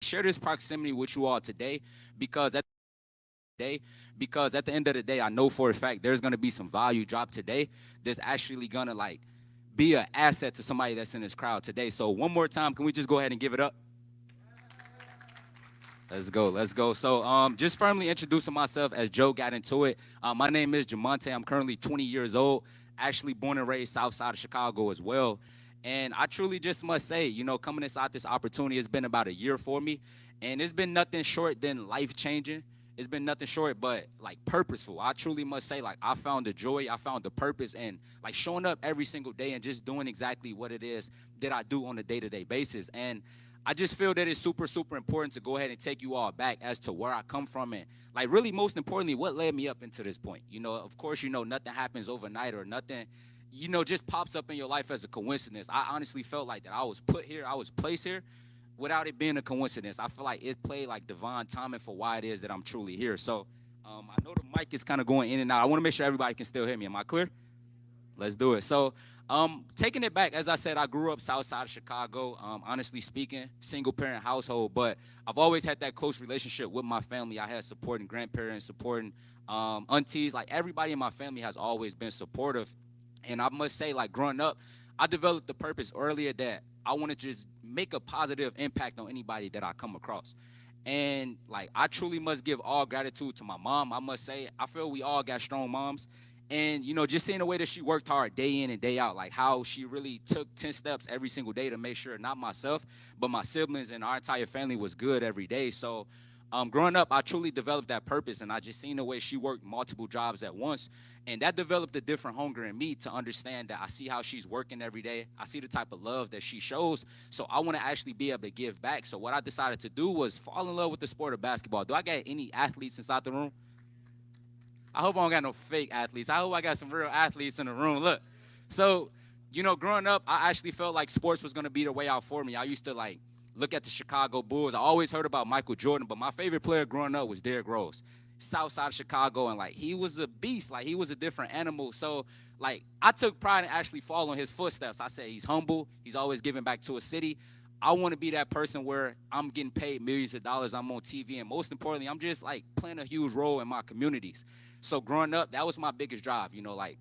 share this proximity with you all today because at the end of the day, I know for a fact there's gonna be some value dropped today that's actually gonna like be an asset to somebody that's in this crowd today. So one more time, can we just go ahead and give it up? Let's go, let's go. So just firmly introducing myself as Joe got into it. My name is Jamonte. I'm currently 20 years old, actually born and raised south side of Chicago as well. And I truly just must say, coming inside this opportunity, it's been about a year for me. And it's been nothing short than life changing. It's been nothing short but like purposeful. I truly must say, like, I found the joy, I found the purpose, and like showing up every single day and just doing exactly what it is that I do on a day-to-day basis. And I just feel that it's super, super important to go ahead and take you all back as to where I come from and, like, really most importantly, what led me up into this point. Of course, nothing happens overnight or nothing, just pops up in your life as a coincidence. I honestly felt like that I was put here, I was placed here without it being a coincidence. I feel like it played like divine timing for why it is that I'm truly here. So I know the mic is kind of going in and out. I want to make sure everybody can still hear me. Am I clear? Let's do it. So, taking it back, as I said, I grew up south side of Chicago, honestly speaking, single parent household, but I've always had that close relationship with my family. I had supporting grandparents, supporting aunties, like everybody in my family has always been supportive. And I must say, like growing up, I developed the purpose earlier that I want to just make a positive impact on anybody that I come across. And like I truly must give all gratitude to my mom. I must say, I feel we all got strong moms. And just seeing the way that she worked hard day in and day out, like how she really took 10 steps every single day to make sure not myself, but my siblings and our entire family was good every day. So growing up, I truly developed that purpose, and I just seen the way she worked multiple jobs at once, and that developed a different hunger in me to understand that I see how she's working every day. I see the type of love that she shows, so I want to actually be able to give back. So what I decided to do was fall in love with the sport of basketball. Do I got any athletes inside the room? I hope I don't got no fake athletes. I hope I got some real athletes in the room. Look, so, growing up, I actually felt like sports was going to be the way out for me. I used to, like, look at the Chicago Bulls. I always heard about Michael Jordan, but my favorite player growing up was Derrick Rose, south side of Chicago, and, like, he was a beast. Like, he was a different animal. So, like, I took pride in actually following his footsteps. I said he's humble. He's always giving back to a city. I want to be that person where I'm getting paid millions of dollars, I'm on TV, and most importantly, I'm just, like, playing a huge role in my communities. So growing up, that was my biggest drive, like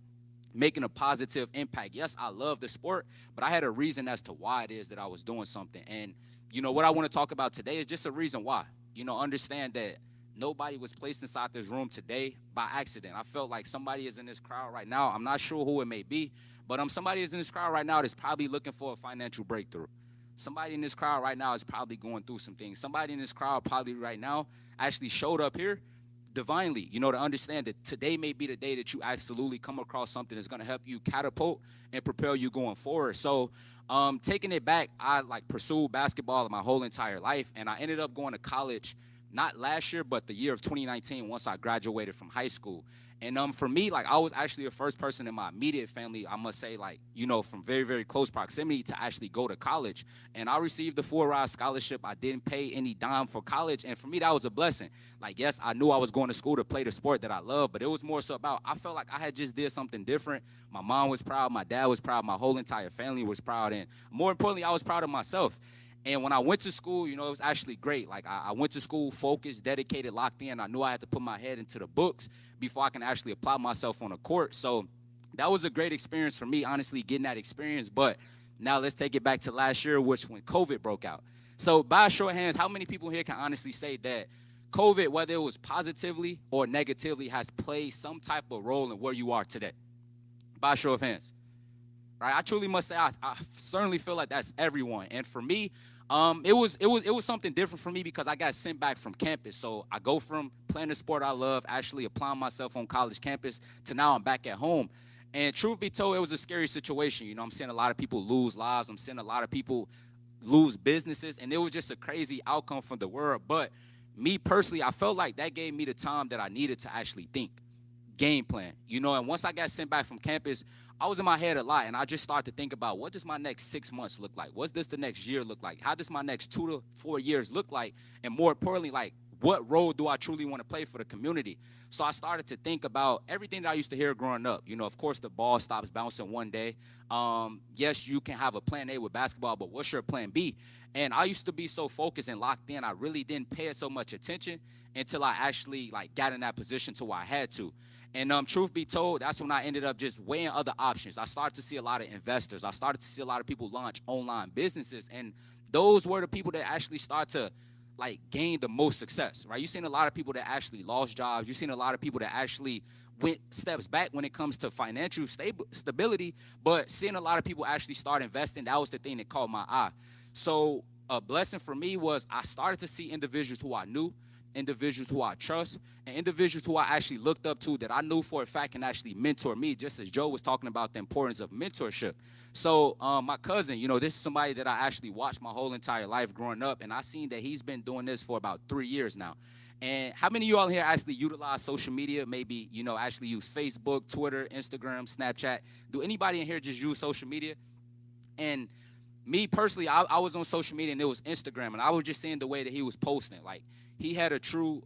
making a positive impact. Yes, I love the sport, but I had a reason as to why it is that I was doing something. And, what I want to talk about today is just a reason why. Understand that nobody was placed inside this room today by accident. I felt like somebody is in this crowd right now. I'm not sure who it may be, but somebody is in this crowd right now that's probably looking for a financial breakthrough. Somebody in this crowd right now is probably going through some things. Somebody in this crowd probably right now actually showed up here divinely, to understand that today may be the day that you absolutely come across something that's going to help you catapult and propel you going forward. So taking it back, I like pursued basketball my whole entire life, and I ended up going to college not last year, but the year of 2019 once I graduated from high school. And for me, like I was actually the first person in my immediate family, I must say, like, from very, very close proximity to actually go to college. And I received a full-ride scholarship. I didn't pay any dime for college. And for me, that was a blessing. Like, yes, I knew I was going to school to play the sport that I love, but it was more so about, I felt like I had just did something different. My mom was proud. My dad was proud. My whole entire family was proud. And more importantly, I was proud of myself. And when I went to school, it was actually great. Like, I went to school focused, dedicated, locked in. I knew I had to put my head into the books before I can actually apply myself on the court. So that was a great experience for me, honestly, getting that experience. But now let's take it back to last year, which when COVID broke out. So by a show of hands, how many people here can honestly say that COVID, whether it was positively or negatively, has played some type of role in where you are today? By a show of hands. Right, I truly must say I certainly feel like that's everyone. And for me, it was something different for me because I got sent back from campus. So I go from playing the sport I love, actually applying myself on college campus, to now I'm back at home. And truth be told, it was a scary situation. I'm seeing a lot of people lose lives. I'm seeing a lot of people lose businesses, and it was just a crazy outcome for the world. But me personally, I felt like that gave me the time that I needed to actually think, game plan, and once I got sent back from campus, I was in my head a lot, and I just started to think about, what does my next 6 months look like? What does the next year look like? How does my next 2 to 4 years look like? And more importantly, like, what role do I truly want to play for the community? So I started to think about everything that I used to hear growing up. You know, of course, the ball stops bouncing one day. Yes, you can have a plan A with basketball, but what's your plan B? And I used to be so focused and locked in, I really didn't pay it so much attention until I actually like got in that position to where I had to. And truth be told, that's when I ended up just weighing other options. I started to see a lot of investors. I started to see a lot of people launch online businesses. And those were the people that actually start to like gain the most success, right? You've seen a lot of people that actually lost jobs. You've seen a lot of people that actually went steps back when it comes to financial stability, but seeing a lot of people actually start investing, that was the thing that caught my eye. So a blessing for me was I started to see individuals who I knew, individuals who I trust, and individuals who I actually looked up to that I knew for a fact can actually mentor me, just as Joe was talking about the importance of mentorship. So my cousin, you know, this is somebody that I actually watched my whole entire life growing up, and I seen that he's been doing this for about 3 years now. And how many of you all here actually utilize social media, maybe, you know, actually use Facebook, Twitter, Instagram, Snapchat? Do anybody in here just use social media? And me personally, I was on social media, and it was Instagram, and I was just seeing the way that he was posting. Like, he had a true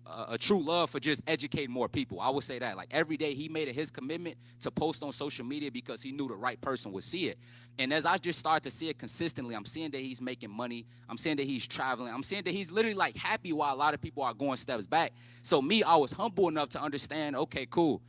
love for just educating more people. I would say that. Like, every day he made it his commitment to post on social media because he knew the right person would see it. And as I just started to see it consistently, I'm seeing that he's making money. I'm seeing that he's traveling. I'm seeing that he's literally like happy while a lot of people are going steps back. So me, I was humble enough to understand, okay, cool.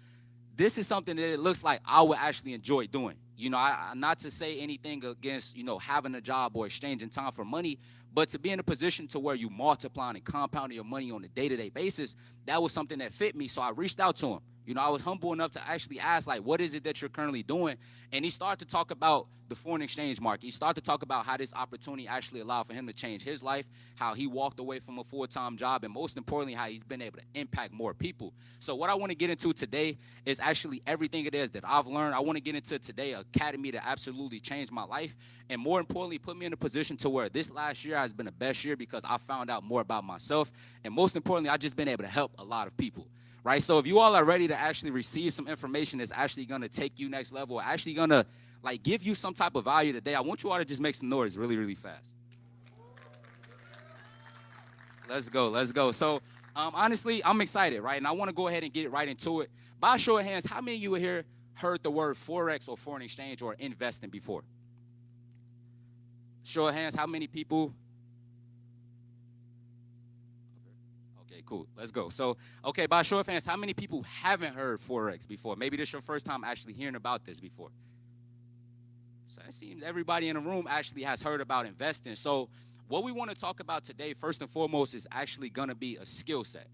This is something that it looks like I would actually enjoy doing. You know, not to say anything against, you know, having a job or exchanging time for money, but to be in a position to where you multiplying and compounding your money on a day-to-day basis, that was something that fit me. So I reached out to him. You know, I was humble enough to actually ask, like, what is it that you're currently doing? And he started to talk about the foreign exchange market. He started to talk about how this opportunity actually allowed for him to change his life, how he walked away from a full-time job, and most importantly, how he's been able to impact more people. So what I want to get into today is actually everything it is that I've learned. I want to get into today an academy that absolutely changed my life, and more importantly, put me in a position to where this last year has been the best year because I found out more about myself, and most importantly, I've just been able to help a lot of people. Right, so if you all are ready to actually receive some information that's actually going to take you next level, or actually going to like give you some type of value today, I want you all to just make some noise really, really fast. Let's go, let's go. So honestly, I'm excited, right? And I want to go ahead and get right into it. By a show of hands, how many of you here heard the word Forex or foreign exchange or investing before? Show of hands, how many people? Cool. Let's go. So, okay, by show of hands, how many people haven't heard Forex before? Maybe this is your first time actually hearing about this before. So it seems everybody in the room actually has heard about investing. So what we want to talk about today, first and foremost, is actually going to be a skill set.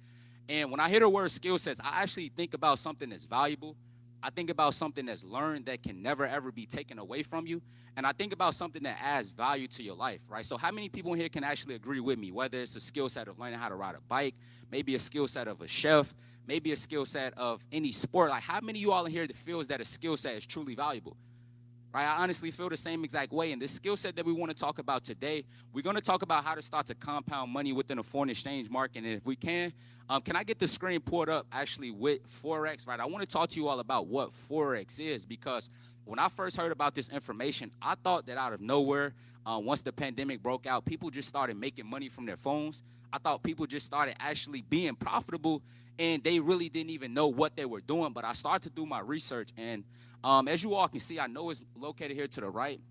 And when I hear the word skill sets, I actually think about something that's valuable. I think about something that's learned that can never, ever be taken away from you. And I think about something that adds value to your life, right? So how many people in here can actually agree with me, whether it's a skill set of learning how to ride a bike, maybe a skill set of a chef, maybe a skill set of any sport? Like, how many of you all in here that feels that a skill set is truly valuable? Right, I honestly feel the same exact way. And this skill set that we want to talk about today, we're going to talk about how to start to compound money within a foreign exchange market. And if we can I get the screen pulled up actually with Forex, right? I want to talk to you all about what Forex is, because when I first heard about this information, I thought that out of nowhere, once the pandemic broke out, people just started making money from their phones. I thought people just started actually being profitable, and they really didn't even know what they were doing. But I started to do my research, and as you all can see, I know it's located here to the right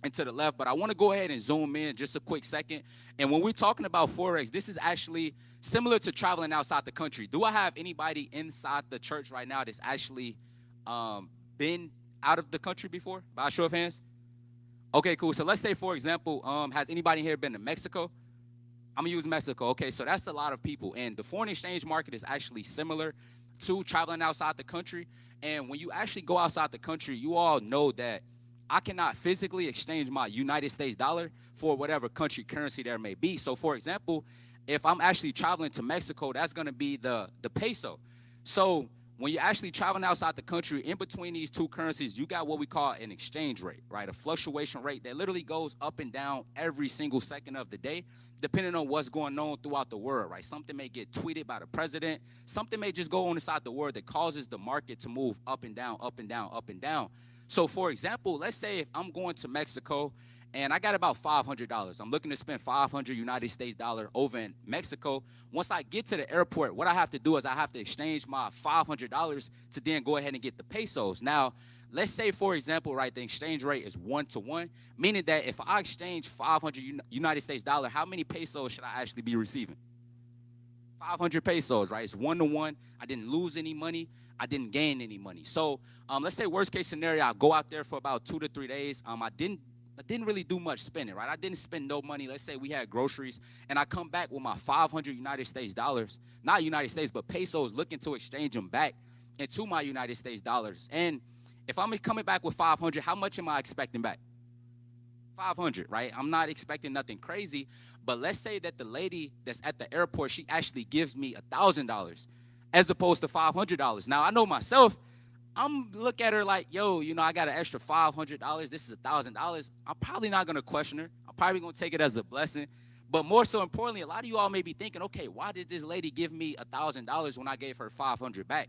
and to the left, but I want to go ahead and zoom in just a quick second. And when we're talking about Forex, this is actually similar to traveling outside the country. Do I have anybody inside the church right now that's actually been out of the country before, by a show of hands? Okay, cool. So let's say, for example, has anybody here been to Mexico? I'm going to use Mexico. Okay, so that's a lot of people. And the foreign exchange market is actually similar to traveling outside the country. And when you actually go outside the country, you all know that I cannot physically exchange my United States dollar for whatever country currency there may be. So, for example, if I'm actually traveling to Mexico, that's going to be the peso. So when you're actually traveling outside the country, in between these two currencies, you got what we call an exchange rate, right? A fluctuation rate that literally goes up and down every single second of the day, depending on what's going on throughout the world, right? Something may get tweeted by the president. Something may just go on inside the world that causes the market to move up and down, up and down, up and down. So, for example, let's say if I'm going to Mexico and I got about $500. I'm looking to spend 500 United States dollar over in Mexico. Once I get to the airport, what I have to do is I have to exchange my $500 to then go ahead and get the pesos. Now, let's say, for example, right, the exchange rate is 1-to-1, meaning that if I exchange 500 United States dollar, how many pesos should I actually be receiving? 500 pesos, right? It's 1-to-1. I didn't lose any money. I didn't gain any money. So let's say worst case scenario, I go out there for about 2 to 3 days. I didn't really do much spending, right? I didn't spend no money. Let's say we had groceries, and I come back with my 500 United States dollars, not United States, but pesos, looking to exchange them back into my United States dollars. And if I'm coming back with 500, how much am I expecting back? 500, right? I'm not expecting nothing crazy, but let's say that the lady that's at the airport, she actually gives me $1,000 as opposed to $500. Now, I know myself, I'm look at her like, yo, I got an extra $500. This is $1,000. I'm probably not going to question her. I'm probably going to take it as a blessing. But more so importantly, a lot of you all may be thinking, okay, why did this lady give me $1,000 when I gave her 500 back?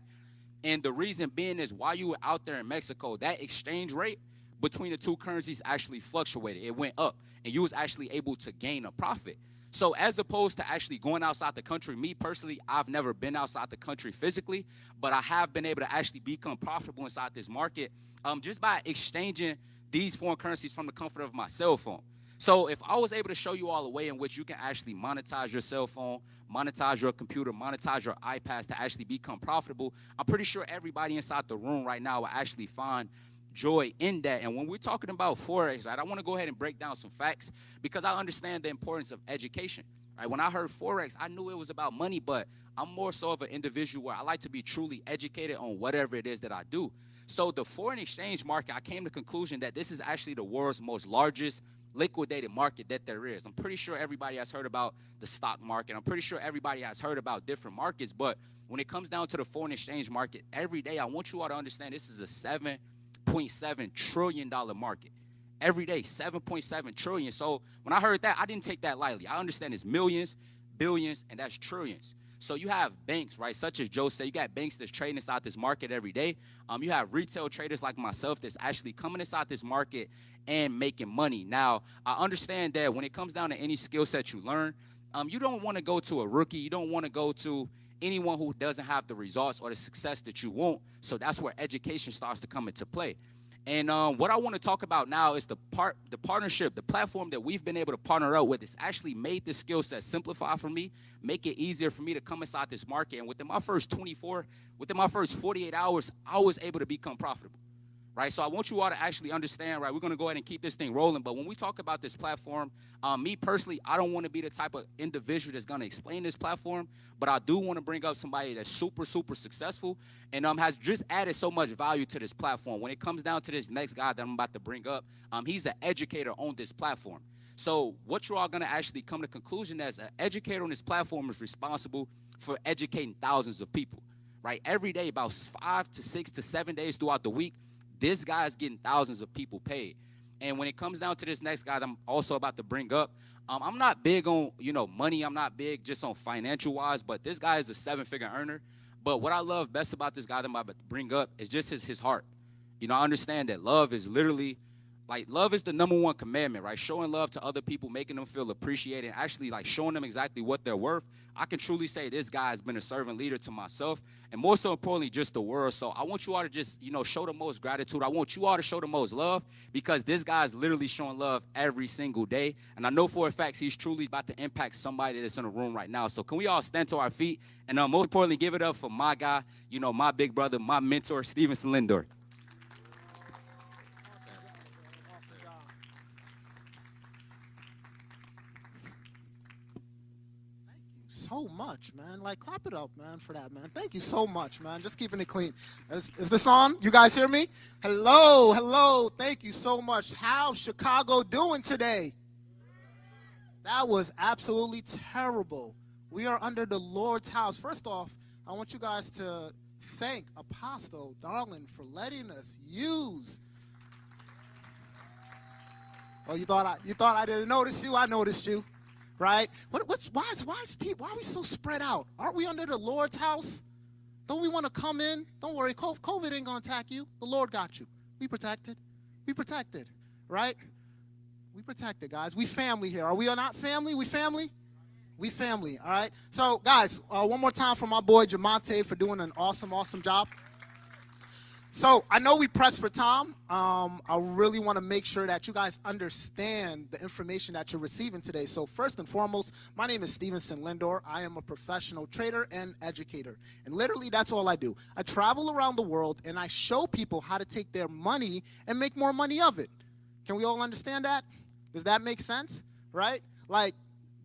And the reason being is while you were out there in Mexico, that exchange rate between the two currencies actually fluctuated. It went up, and you was actually able to gain a profit. So as opposed to actually going outside the country, me personally, I've never been outside the country physically, but I have been able to actually become profitable inside this market just by exchanging these foreign currencies from the comfort of my cell phone. So if I was able to show you all a way in which you can actually monetize your cell phone, monetize your computer, monetize your iPads to actually become profitable, I'm pretty sure everybody inside the room right now will actually find joy in that. And when we're talking about Forex, right, I want to go ahead and break down some facts because I understand the importance of education. Right? When I heard Forex, I knew it was about money, but I'm more so of an individual where I like to be truly educated on whatever it is that I do. So the foreign exchange market, I came to the conclusion that this is actually the world's most largest liquidated market that there is. I'm pretty sure everybody has heard about the stock market. I'm pretty sure everybody has heard about different markets, but when it comes down to the foreign exchange market, every day I want you all to understand this is a $7.7 trillion market. Every day, 7.7 trillion. So when I heard that, I didn't take that lightly. I understand it's millions, billions, and that's trillions. So you have banks, right, such as Joe said, you got banks that's trading inside this market every day. You have retail traders like myself that's actually coming inside this market and making money. Now, I understand that when it comes down to any skill set you learn, you don't want to go to a rookie. You don't want to go to anyone who doesn't have the results or the success that you want. So that's where education starts to come into play. And what I want to talk about now is the partnership, the platform that we've been able to partner up with. It's actually made this skill set simplify for me, make it easier for me to come inside this market. And within my first 48 hours, I was able to become profitable. Right, so I want you all to actually understand, right, we're going to go ahead and keep this thing rolling, but when we talk about this platform, me personally, I don't want to be the type of individual that's going to explain this platform, but I do want to bring up somebody that's super, super successful and has just added so much value to this platform. When it comes down to this next guy that I'm about to bring up, he's an educator on this platform. So what you're all going to actually come to the conclusion as an educator on this platform is responsible for educating thousands of people, right? Every day, about 5 to 6 to 7 days throughout the week, this guy is getting thousands of people paid. And when it comes down to this next guy that I'm also about to bring up, I'm not big on, money. I'm not big just on financial-wise, but this guy is a 7-figure earner. But what I love best about this guy that I'm about to bring up is just his heart. I understand that love is literally, love is the #1 commandment, right? Showing love to other people, making them feel appreciated, actually, showing them exactly what they're worth. I can truly say this guy has been a servant leader to myself, and more so importantly, just the world. So I want you all to just, show the most gratitude. I want you all to show the most love because this guy is literally showing love every single day. And I know for a fact he's truly about to impact somebody that's in the room right now. So can we all stand to our feet and most importantly, give it up for my guy, my big brother, my mentor, Stevenson Lindor. So much, man. Clap it up, man, for that, man. Thank you so much, man. Just keeping it clean. Is this on? You guys hear me? Hello. Thank you so much. How's Chicago doing today? That was absolutely terrible. We are under the Lord's house. First off, I want you guys to thank Apostle Darlin for letting us use. Oh, you thought I didn't notice you? I noticed you. Right? Why are we so spread out? Aren't we under the Lord's house? Don't we want to come in? Don't worry, COVID ain't going to attack you. The Lord got you. We protected, right? We protected, guys. We family here. Are we not family? We family? We family, all right? So, guys, one more time for my boy Jamonte for doing an awesome, awesome job. So I know we pressed for time. I really want to make sure that you guys understand the information that you're receiving today. So first and foremost, my name is Stevenson Lindor. I am a professional trader and educator. And literally, that's all I do. I travel around the world, and I show people how to take their money and make more money of it. Can we all understand that? Does that make sense? Right? Like,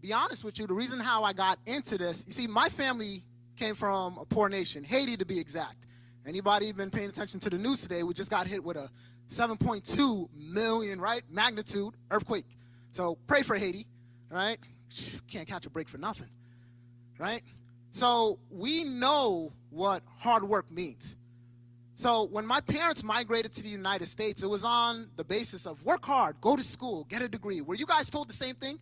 be honest with you, the reason how I got into this, you see, my family came from a poor nation, Haiti to be exact. Anybody been paying attention to the news today? We just got hit with a 7.2 million, right, magnitude earthquake. So pray for Haiti, right? Can't catch a break for nothing, right? So we know what hard work means. So when my parents migrated to the United States, it was on the basis of work hard, go to school, get a degree. Were you guys told the same thing?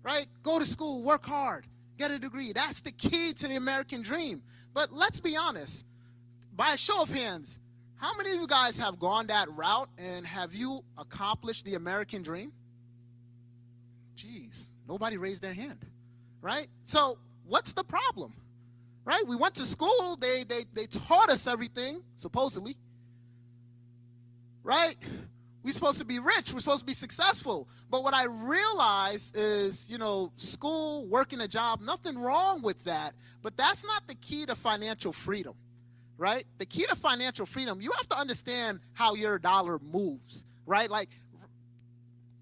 Right? Go to school, work hard, get a degree. That's the key to the American dream. But let's be honest. By a show of hands, how many of you guys have gone that route and have you accomplished the American dream? Jeez, nobody raised their hand, right? So what's the problem, right? We went to school, they taught us everything, supposedly, right? We're supposed to be rich, we're supposed to be successful. But what I realize is, you know, school, working a job, nothing wrong with that, but that's not the key to financial freedom. Right? The key to financial freedom, you have to understand how your dollar moves, right? Like,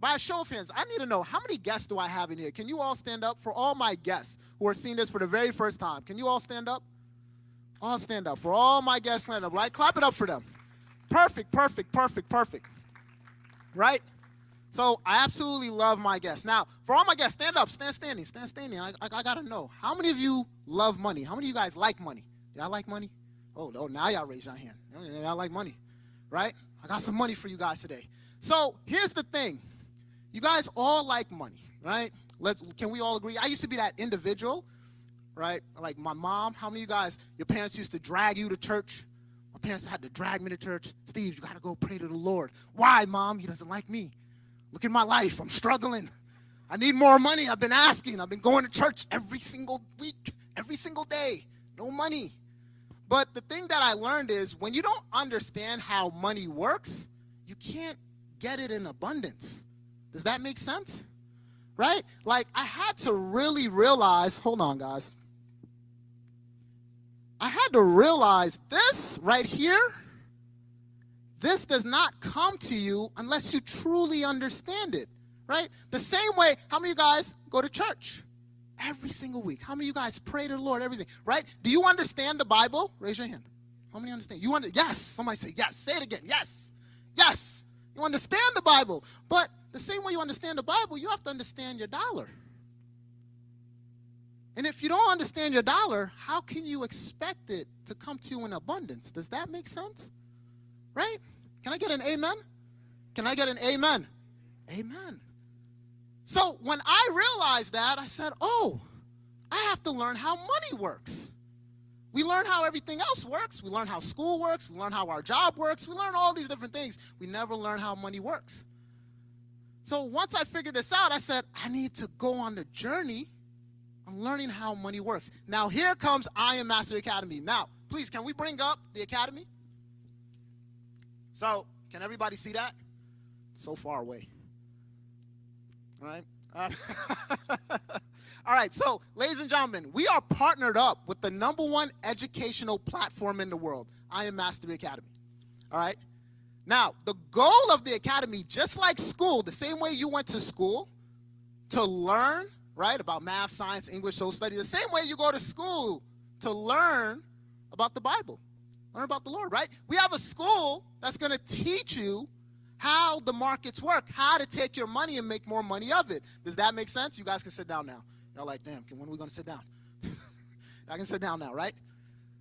by a show of hands, I need to know, how many guests do I have in here? Can you all stand up? For all my guests who are seeing this for the very first time, can you all stand up? All stand up. For all my guests, stand up, right? Clap it up for them. Perfect, perfect, perfect, perfect. Right? So I absolutely love my guests. Now, for all my guests, stand up, stand standing, stand standing. I got to know, how many of you love money? How many of you guys like money? Y'all like money? Oh, now y'all raise your hand. Y'all like money, right? I got some money for you guys today. So here's the thing. You guys all like money, right? Can we all agree? I used to be that individual, right? Like my mom. How many of you guys, your parents used to drag you to church? My parents had to drag me to church. Steve, you got to go pray to the Lord. Why, Mom? He doesn't like me. Look at my life. I'm struggling. I need more money. I've been asking. I've been going to church every single week, every single day. No money. But the thing that I learned is when you don't understand how money works, you can't get it in abundance. Does that make sense? Right? Like, I had to really realize, hold on, guys. I had to realize this right here, this does not come to you unless you truly understand it, right? The same way, how many of you guys go to church? Every single week. How many of you guys pray to the Lord, everything, right? Do you understand the Bible? Raise your hand. How many understand? Yes. Somebody say yes. Say it again. Yes. Yes. You understand the Bible. But the same way you understand the Bible, you have to understand your dollar. And if you don't understand your dollar, how can you expect it to come to you in abundance? Does that make sense? Right? Can I get an amen? Can I get an amen? Amen. So when I realized that, I said, oh, I have to learn how money works. We learn how everything else works. We learn how school works. We learn how our job works. We learn all these different things. We never learn how money works. So once I figured this out, I said, I need to go on the journey of learning how money works. Now here comes I Am Mastery Academy. Now, please, can we bring up the academy? So, can everybody see that? It's so far away. All right. All right. So, ladies and gentlemen, we are partnered up with the #1 educational platform in the world, I Am Mastery Academy. All right. Now, the goal of the academy, just like school, the same way you went to school to learn, right, about math, science, English, social studies, the same way you go to school to learn about the Bible, learn about the Lord, right? We have a school that's going to teach you how the markets work, how to take your money and make more money of it. Does that make sense? You guys can sit down now. Y'all like, damn, when are we going to sit down? I can sit down now, right?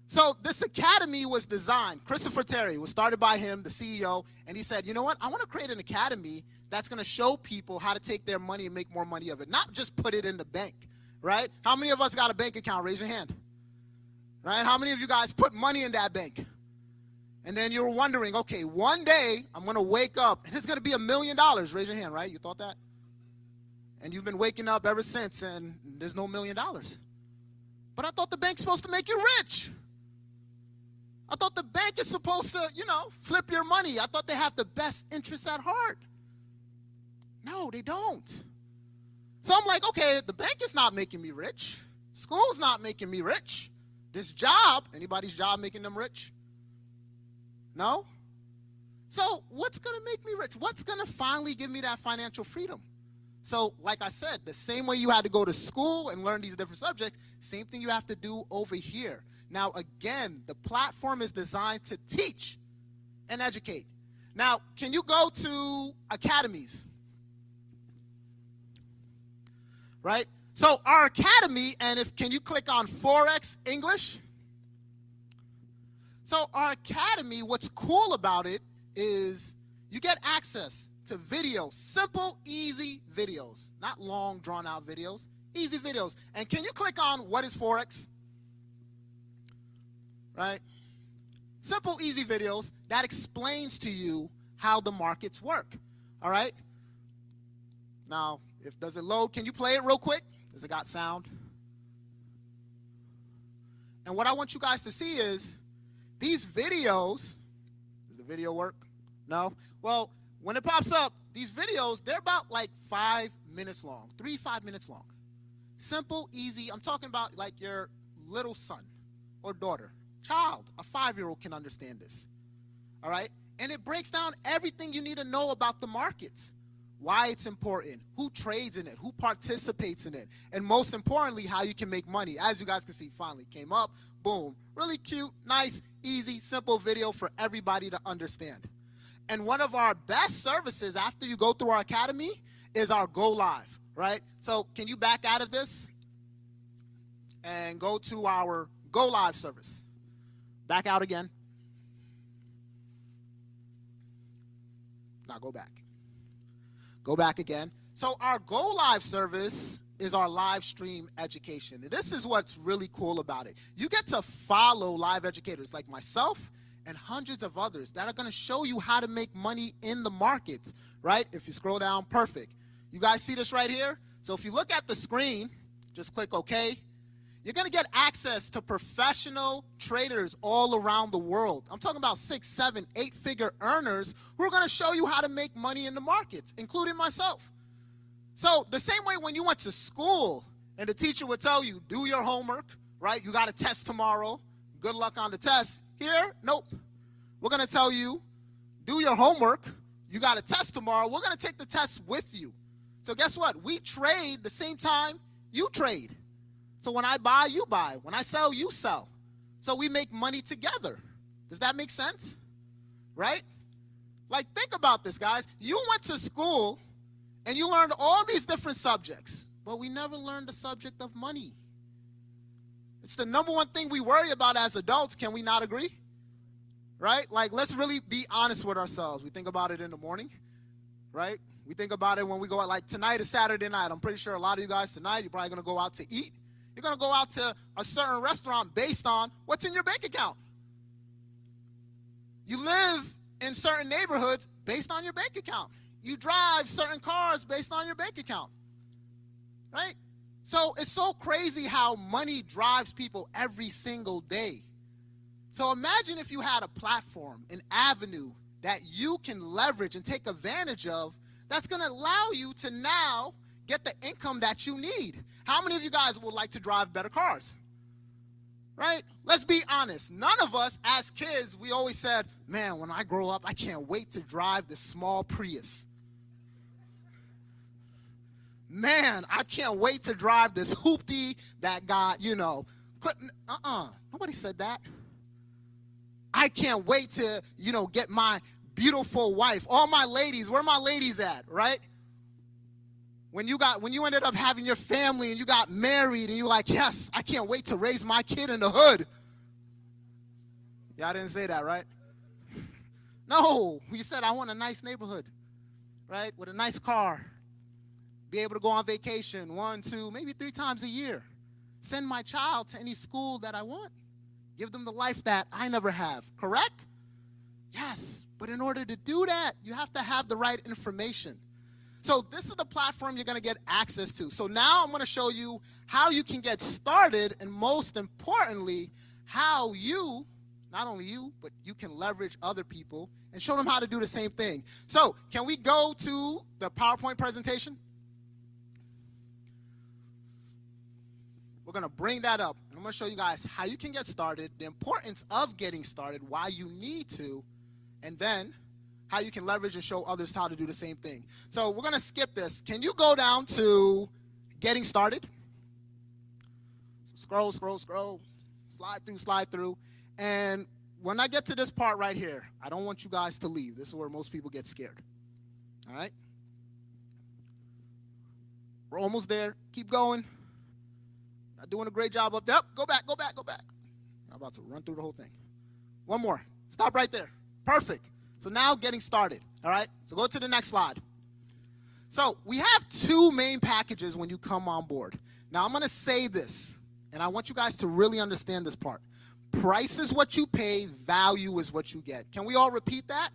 So this academy was designed, Christopher Terry, was started by him, the CEO, and he said, you know what, I want to create an academy that's going to show people how to take their money and make more money of it, not just put it in the bank, right? How many of us got a bank account? Raise your hand. Right? How many of you guys put money in that bank? And then you're wondering, okay, one day I'm going to wake up and it's going to be $1 million. Raise your hand, right? You thought that? And you've been waking up ever since and there's no $1 million. But I thought the bank's supposed to make you rich. I thought the bank is supposed to, flip your money. I thought they have the best interests at heart. No, they don't. So I'm like, okay, the bank is not making me rich. School's not making me rich. This job, anybody's job making them rich? No? So what's going to make me rich? What's going to finally give me that financial freedom? So like I said, the same way you had to go to school and learn these different subjects, same thing you have to do over here. Now, again, the platform is designed to teach and educate. Now, can you go to academies? Right? So our academy, and can you click on Forex English? So our academy, what's cool about it is you get access to videos, simple, easy videos, not long, drawn-out videos, easy videos. And can you click on what is Forex? Right? Simple, easy videos that explains to you how the markets work. All right? Now, does it load? Can you play it real quick? Does it got sound? And what I want you guys to see is these videos. Does the video work? No? Well, when it pops up, these videos, they're about like 5 minutes long, 5 minutes long. Simple, easy. I'm talking about like your little son or daughter, child, a 5-year-old can understand this. All right? And it breaks down everything you need to know about the markets. Why it's important, who trades in it, who participates in it, and most importantly, how you can make money. As you guys can see, finally came up, boom. Really cute, nice, easy, simple video for everybody to understand. And one of our best services after you go through our academy is our Go Live, right? So can you back out of this and go to our Go Live service? Back out again. Now go back. Go back again. So our Go Live service is our live stream education. And this is what's really cool about it. You get to follow live educators like myself and hundreds of others that are going to show you how to make money in the markets, right? If you scroll down, perfect. You guys see this right here? So if you look at the screen, just click OK. You're going to get access to professional traders all around the world. I'm talking about 6, 7, 8-figure earners who are going to show you how to make money in the markets, including myself. So the same way when you went to school and the teacher would tell you, do your homework, right? You got a test tomorrow. Good luck on the test. Here, nope. We're going to tell you, do your homework. You got a test tomorrow. We're going to take the test with you. So guess what? We trade the same time you trade. So when I buy, you buy. When I sell, you sell. So we make money together. Does that make sense? Right? Like, think about this, guys. You went to school and you learned all these different subjects, but we never learned the subject of money. It's the number one thing we worry about as adults. Can we not agree? Right? Like, let's really be honest with ourselves. We think about it in the morning, right? We think about it when we go out. Like, tonight is Saturday night. I'm pretty sure a lot of you guys tonight, you're probably going to go out to eat. You're going to go out to a certain restaurant based on what's in your bank account. You live in certain neighborhoods based on your bank account. You drive certain cars based on your bank account, right? So it's so crazy how money drives people every single day. So imagine if you had a platform, an avenue that you can leverage and take advantage of that's going to allow you to now get the income that you need. How many of you guys would like to drive better cars? Right? Let's be honest. None of us as kids, we always said, man, when I grow up, I can't wait to drive the small Prius. Man, I can't wait to drive this hoopty that got, nobody said that. I can't wait to, get my beautiful wife. All my ladies, where my ladies at, right? When you ended up having your family and you got married and you're like, yes, I can't wait to raise my kid in the hood. Y'all didn't say that, right? No, you said I want a nice neighborhood, right? With a nice car. Be able to go on vacation 1, 2, maybe 3 times a year. Send my child to any school that I want. Give them the life that I never have, correct? Yes, but in order to do that, you have to have the right information. So this is the platform you're going to get access to. So now I'm going to show you how you can get started, and most importantly, how you, not only you, but you can leverage other people and show them how to do the same thing. So can we go to the PowerPoint presentation? We're going to bring that up. I'm going to show you guys how you can get started, the importance of getting started, why you need to, and then how you can leverage and show others how to do the same thing. So we're going to skip this. Can you go down to getting started? So scroll, scroll, scroll, slide through. And when I get to this part right here, I don't want you guys to leave. This is where most people get scared. All right? We're almost there. Keep going. Not doing a great job up there. Go back, go back, go back. I'm about to run through the whole thing. One more. Stop right there. Perfect. So now getting started, all right? So go to the next slide. So we have two main packages when you come on board. Now I'm going to say this, and I want you guys to really understand this part. Price is what you pay, value is what you get. Can we all repeat that?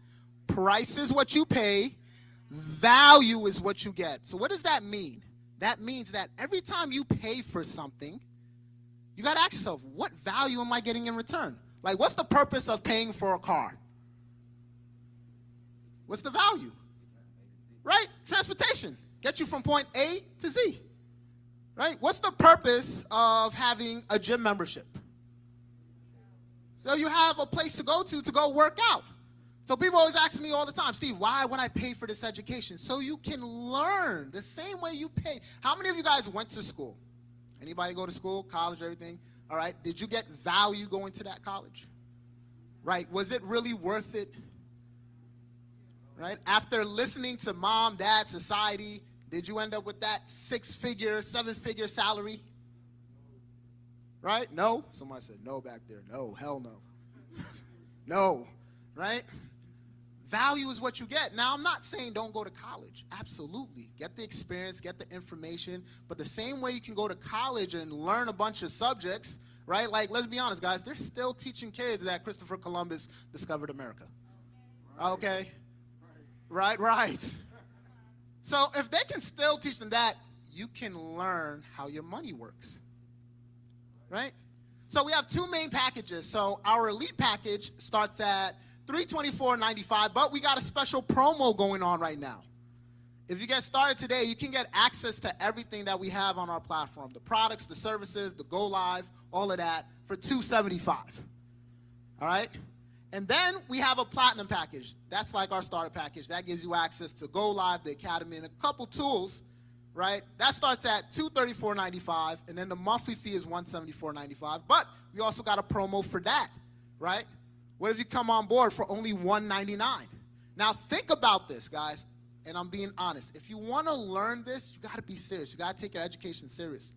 Price is what you pay, value is what you get. So what does that mean? That means that every time you pay for something, you got to ask yourself, what value am I getting in return? Like, what's the purpose of paying for a car? What's the value? Right? Transportation. Get you from point A to Z. Right? What's the purpose of having a gym membership? So you have a place to go work out. So people always ask me all the time, Steve, why would I pay for this education? So you can learn the same way you pay. How many of you guys went to school? Anybody go to school, college, everything? All right. Did you get value going to that college? Right. Was it really worth it? Right? After listening to mom, dad, society, did you end up with that 6-figure, 7-figure salary? Right? No? Somebody said no back there. No, hell no. No. Right? Value is what you get. Now, I'm not saying don't go to college. Absolutely. Get the experience, get the information. But the same way you can go to college and learn a bunch of subjects, right? Like, let's be honest, guys. They're still teaching kids that Christopher Columbus discovered America. Okay? Right. So if they can still teach them that, you can learn how your money works. Right? So we have two main packages. So our elite package starts at $324.95, but we got a special promo going on right now. If you get started today, you can get access to everything that we have on our platform, the products, the services, the go live, all of that for $275. All right? And then we have a platinum package. That's like our starter package. That gives you access to Go Live, the Academy, and a couple tools, right? That starts at $234.95, and then the monthly fee is $174.95. But we also got a promo for that, right? What if you come on board for only $199? Now think about this, guys, and I'm being honest. If you want to learn this, you got to be serious. You got to take your education serious,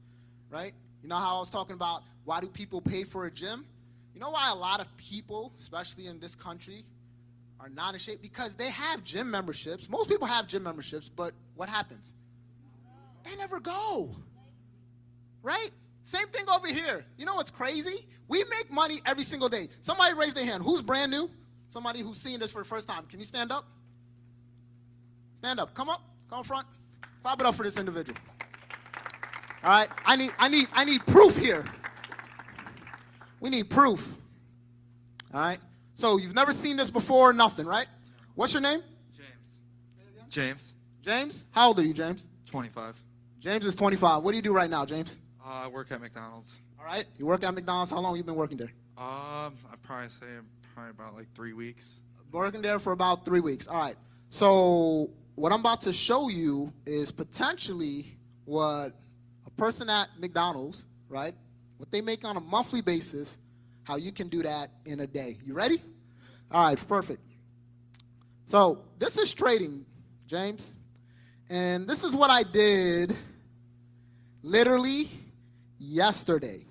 right? You know how I was talking about why do people pay for a gym? You know why a lot of people, especially in this country, are not in shape? Because they have gym memberships. Most people have gym memberships, but what happens? They never go, right? Same thing over here. You know what's crazy? We make money every single day. Somebody raise their hand. Who's brand new? Somebody who's seeing this for the first time. Can you stand up? Stand up. Come up. Come up front. Clap it up for this individual. All right. I need proof here. We need proof. All right? So you've never seen this before, nothing, right? What's your name? James. James? How old are you, James? 25. James is 25. What do you do right now, James? I work at McDonald's. All right. You work at McDonald's. How long have you been working there? I'd probably say about like 3 weeks. Working there for about 3 weeks. All right. So what I'm about to show you is potentially what a person at McDonald's, right, what they make on a monthly basis, how you can do that in a day. You ready? All right, perfect. So this is trading, James. And this is what I did literally yesterday.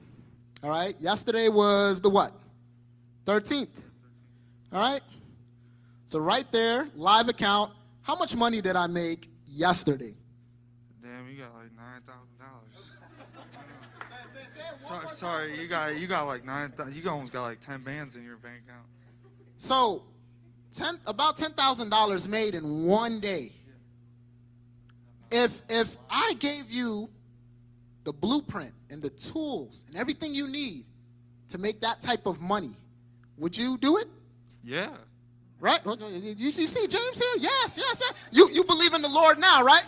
All right? Yesterday was the what? 13th. All right? So right there, live account. How much money did I make yesterday? Damn, you got like $9,000. Sorry, you got like 9,000. You almost got like 10 bands in your bank account. So about $10,000 made in one day. If I gave you the blueprint and the tools and everything you need to make that type of money, would you do it? Yeah. Right? You see James here? Yes. You believe in the Lord now, right?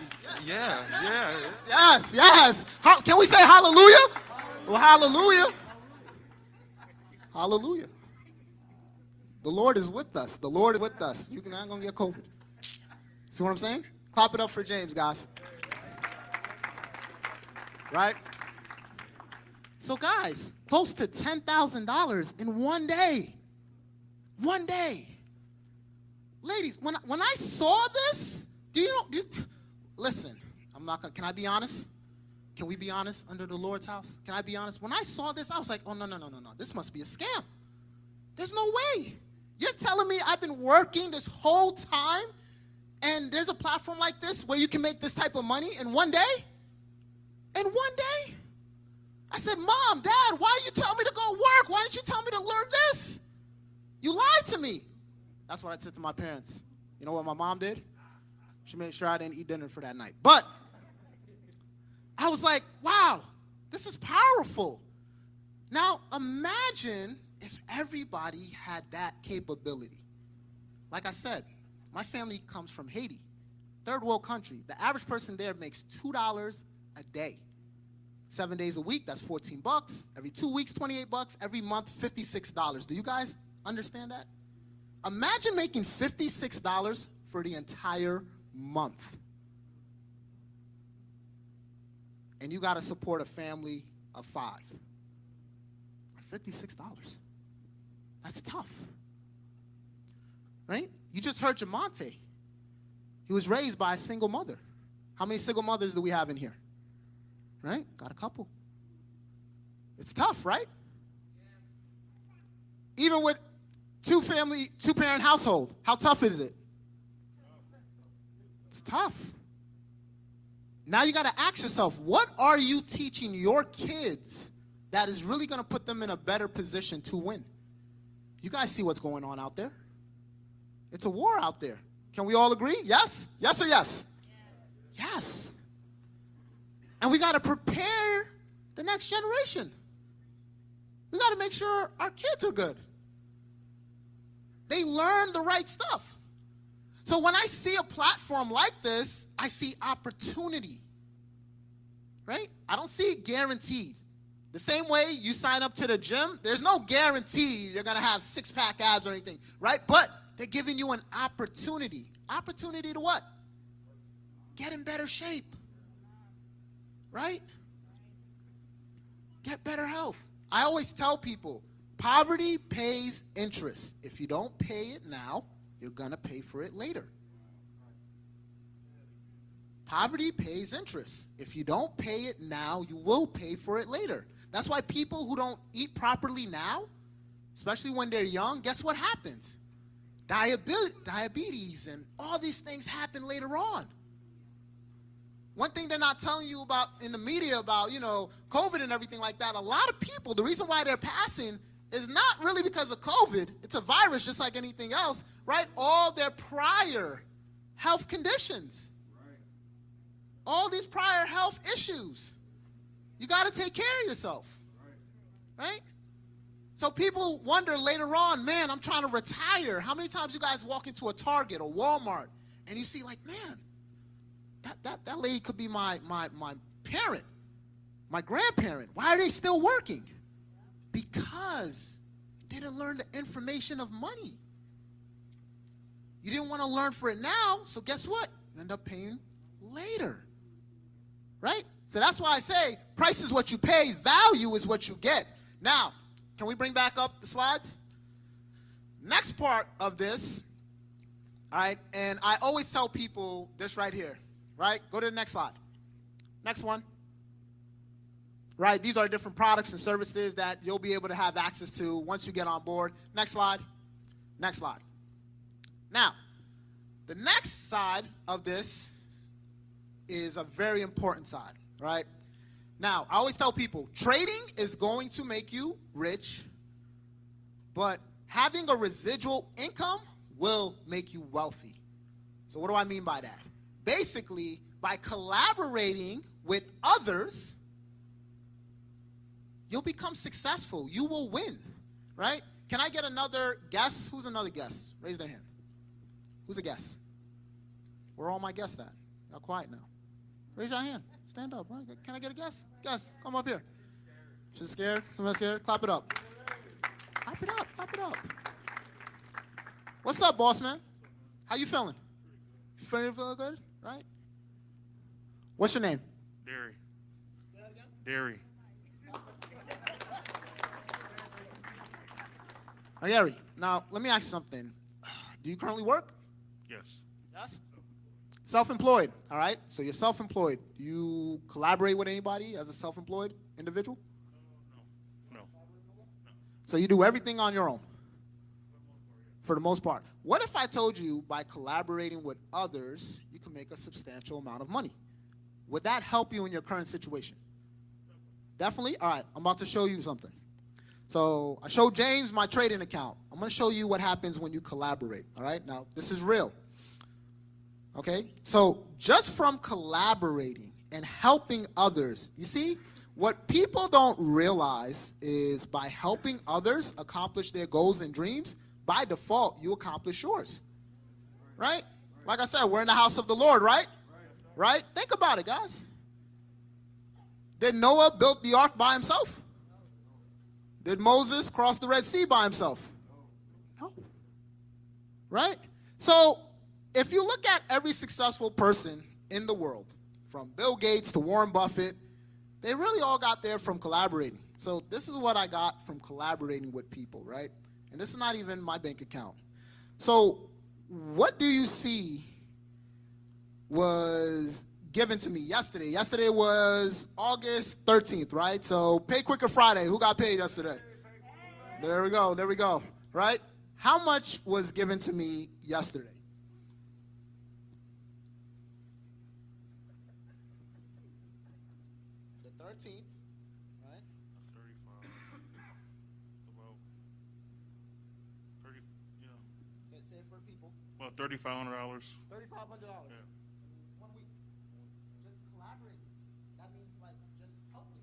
Yeah. Yes. Can we say hallelujah? Well, hallelujah. Hallelujah. The Lord is with us. The Lord is with us. You're not going to get COVID. See what I'm saying? Clap it up for James, guys. Right? So, guys, close to $10,000 in one day. One day. Ladies, when I saw this, listen, I'm not gonna, can I be honest? Can we be honest under the Lord's house? Can I be honest? When I saw this, I was like, oh, no. This must be a scam. There's no way. You're telling me I've been working this whole time and there's a platform like this where you can make this type of money in one day? In one day? I said, Mom, Dad, why you tell me to go work? Why didn't you tell me to learn this? You lied to me. That's what I said to my parents. You know what my mom did? She made sure I didn't eat dinner for that night. But I was like, wow, this is powerful. Now, imagine if everybody had that capability. Like I said, my family comes from Haiti, third world country. The average person there makes $2 a day. 7 days a week, that's $14. Every 2 weeks, $28. Every month, $56. Do you guys understand that? Imagine making $56 for the entire month. And you got to support a family of 5. $56. That's tough. Right? You just heard Jamonte. He was raised by a single mother. How many single mothers do we have in here? Right? Got a couple. It's tough, right? Even with two-parent household, how tough is it? It's tough. Now you got to ask yourself, what are you teaching your kids that is really going to put them in a better position to win? You guys see what's going on out there? It's a war out there. Can we all agree? Yes? Yes or yes? Yes. And we got to prepare the next generation. We got to make sure our kids are good. They learn the right stuff. So when I see a platform like this, I see opportunity. Right? I don't see it guaranteed. The same way you sign up to the gym, there's no guarantee you're going to have six-pack abs or anything. Right? But they're giving you an opportunity. Opportunity to what? Get in better shape. Right? Get better health. I always tell people, poverty pays interest. If you don't pay it now, you're going to pay for it later. Poverty pays interest. If you don't pay it now, you will pay for it later. That's why people who don't eat properly now, especially when they're young, guess what happens? Diabetes and all these things happen later on. One thing they're not telling you about in the media about, COVID and everything like that, a lot of people, the reason why they're passing is not really because of COVID. It's a virus just like anything else, right? All their prior health conditions. Right. All these prior health issues. You got to take care of yourself. Right? So people wonder later on, man, I'm trying to retire. How many times you guys walk into a Target or Walmart and you see like, man, that lady could be my parent, my grandparent. Why are they still working? Because they didn't learn the information of money. You didn't want to learn for it now, so guess what? You end up paying later. Right? So that's why I say price is what you pay, value is what you get. Now, can we bring back up the slides? Next part of this, all right, and I always tell people this right here. Right? Go to the next slide. Next one. Right? These are different products and services that you'll be able to have access to once you get on board. Next slide. Next slide. Now, the next side of this is a very important side. Right? Now, I always tell people, trading is going to make you rich, but having a residual income will make you wealthy. So what do I mean by that? Basically, by collaborating with others, you'll become successful. You will win, right? Can I get another guess? Who's another guess? Raise their hand. Who's a guess? Where are all my guests at? Y'all quiet now. Raise your hand. Stand up. Right? Can I get a guess? Guess. Come up here. She's scared. Somebody scared? Clap it up. Clap it up. Clap it up. What's up, boss man? How you feeling? Feeling good? Right? What's your name? Derry. Say that again? Derry. Gary, now let me ask you something. Do you currently work? Yes. Yes. Self-employed, all right? So you're self-employed. Do you collaborate with anybody as a self-employed individual? No. So you do everything on your own? For the most part. What if I told you by collaborating with others, you can make a substantial amount of money? Would that help you in your current situation? Definitely? All right, I'm about to show you something. So I showed James my trading account. I'm going to show you what happens when you collaborate, all right? Now, this is real, okay? So just from collaborating and helping others, you see, what people don't realize is by helping others accomplish their goals and dreams, by default, you accomplish yours, right? Like I said, we're in the house of the Lord, right? Right? Think about it, guys. Did Noah build the ark by himself? Did Moses cross the Red Sea by himself? No. Right? So if you look at every successful person in the world, from Bill Gates to Warren Buffett, they really all got there from collaborating. So this is what I got from collaborating with people, right? And this is not even my bank account. So what do you see was given to me yesterday? Yesterday was August 13th, right? So Pay Quicker Friday. Who got paid yesterday? There we go. There we go. Right? How much was given to me yesterday? The 13th, right? 35. It's about 30, you know. Say it for people. About $3,500. $3,500. Yeah. 1 week. Just collaborating. That means like just helping.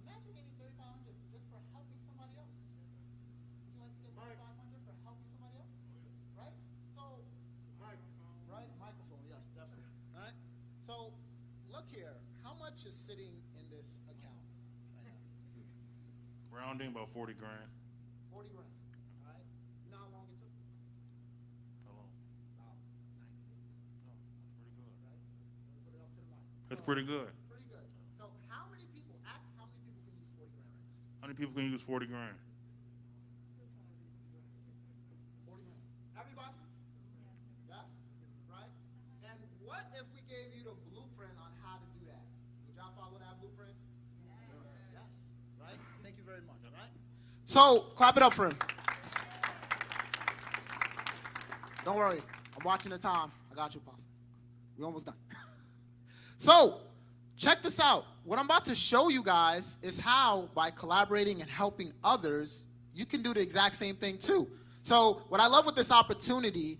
Imagine getting $3,500 just for helping somebody else. Would you like to get $3,500 for helping somebody else? Right? So, right? Microphone, yes, definitely. All right? So, look here. How much is sitting in this account right now? Rounding about 40 grand. 40 grand. All right? You know how long it took? How long? About 90 days. Oh, that's pretty good. Right? Put it up to the mic. That's So, pretty good. Pretty good. So how many people, ask how many people can use 40 grand right now? How many people can use 40 grand? 40 grand. Everybody? Yes? Right? And what if we gave you the blueprint on how to do that? Would y'all follow that blueprint? Yes. Right? Thank you very much. All right? So, clap it up for him. Don't worry. I'm watching the time. I got you, Pastor. We almost done. So, check this out. What I'm about to show you guys is how, by collaborating and helping others, you can do the exact same thing too. So, what I love with this opportunity,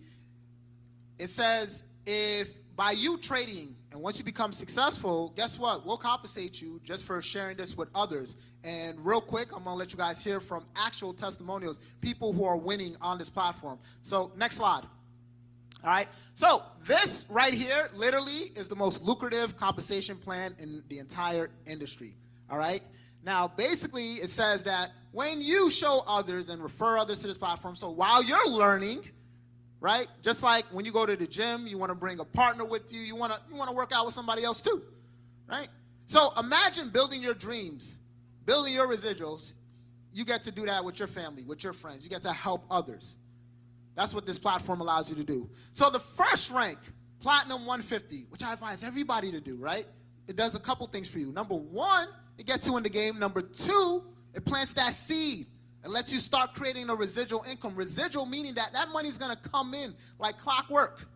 it says if by you trading, and once you become successful, guess what? We'll compensate you just for sharing this with others. And real quick, I'm going to let you guys hear from actual testimonials, people who are winning on this platform. So, next slide. All right, so this right here literally is the most lucrative compensation plan in the entire industry. All right, now basically it says that when you show others and refer others to this platform, so while you're learning, right, just like when you go to the gym, you want to bring a partner with you, you want to work out with somebody else too, right? So imagine building your dreams, building your residuals. You get to do that with your family, with your friends. You get to help others. That's what this platform allows you to do. So the first rank, Platinum 150, which I advise everybody to do, right? It does a couple things for you. Number one, it gets you in the game. Number two, it plants that seed. It lets you start creating a residual income. Residual meaning that that money's going to come in like clockwork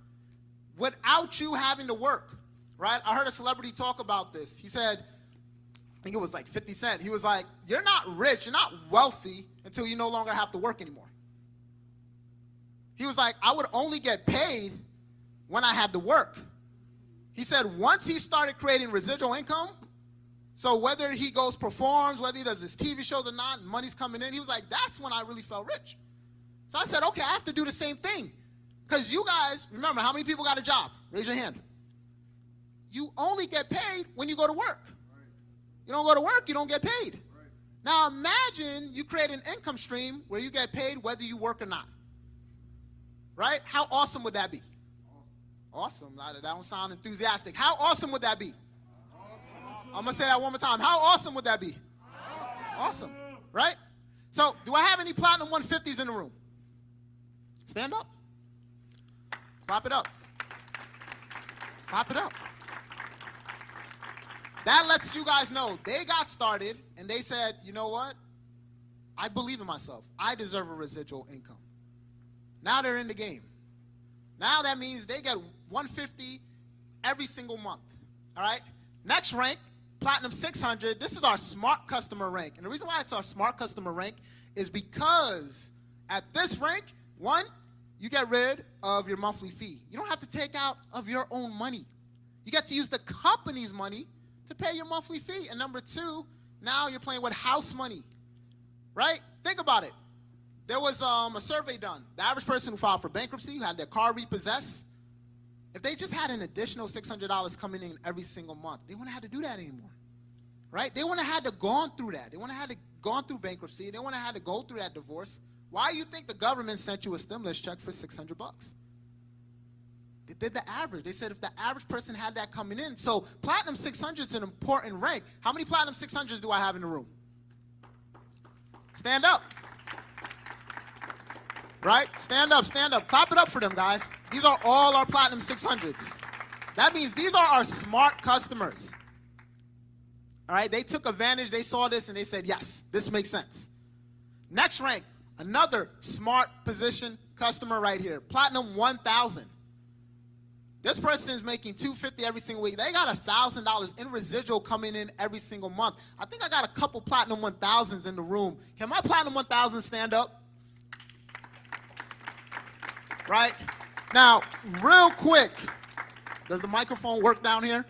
without you having to work, right? I heard a celebrity talk about this. He said, I think it was like 50 Cent. He was like, you're not rich, you're not wealthy until you no longer have to work anymore. He was like, I would only get paid when I had to work. He said once he started creating residual income, so whether he goes performs, whether he does his TV shows or not, and money's coming in, he was like, that's when I really felt rich. So I said, okay, I have to do the same thing. Because you guys, remember, how many people got a job? Raise your hand. You only get paid when you go to work. Right. You don't go to work, you don't get paid. Right. Now imagine you create an income stream where you get paid whether you work or not. Right? How awesome would that be? Awesome. That don't sound enthusiastic. How awesome would that be? Awesome. I'm going to say that one more time. How awesome would that be? Awesome. Right? So, do I have any Platinum 150s in the room? Stand up. Clap it up. Clap it up. That lets you guys know they got started and they said, you know what? I believe in myself. I deserve a residual income. Now they're in the game. Now that means they get 150 every single month. All right? Next rank, Platinum 600. This is our smart customer rank. And the reason why it's our smart customer rank is because at this rank, one, you get rid of your monthly fee. You don't have to take out of your own money. You get to use the company's money to pay your monthly fee. And number two, now you're playing with house money. Right? Think about it. There was a survey done. The average person who filed for bankruptcy, who had their car repossessed, if they just had an additional $600 coming in every single month, they wouldn't have had to do that anymore. Right? They wouldn't have had to gone through that. They wouldn't have had to gone through bankruptcy. They wouldn't have had to go through that divorce. Why do you think the government sent you a stimulus check for $600? They did the average. They said if the average person had that coming in. So Platinum 600 is an important rank. How many Platinum 600s do I have in the room? Stand up. Right? Stand up, stand up. Clap it up for them, guys. These are all our Platinum 600s. That means these are our smart customers. All right? They took advantage. They saw this, and they said, yes, this makes sense. Next rank, another smart position customer right here. Platinum 1000. This person is making $250 every single week. They got $1,000 in residual coming in every single month. I think I got a couple Platinum 1000s in the room. Can my Platinum 1000 stand up? Right? Now, real quick, does the microphone work down here?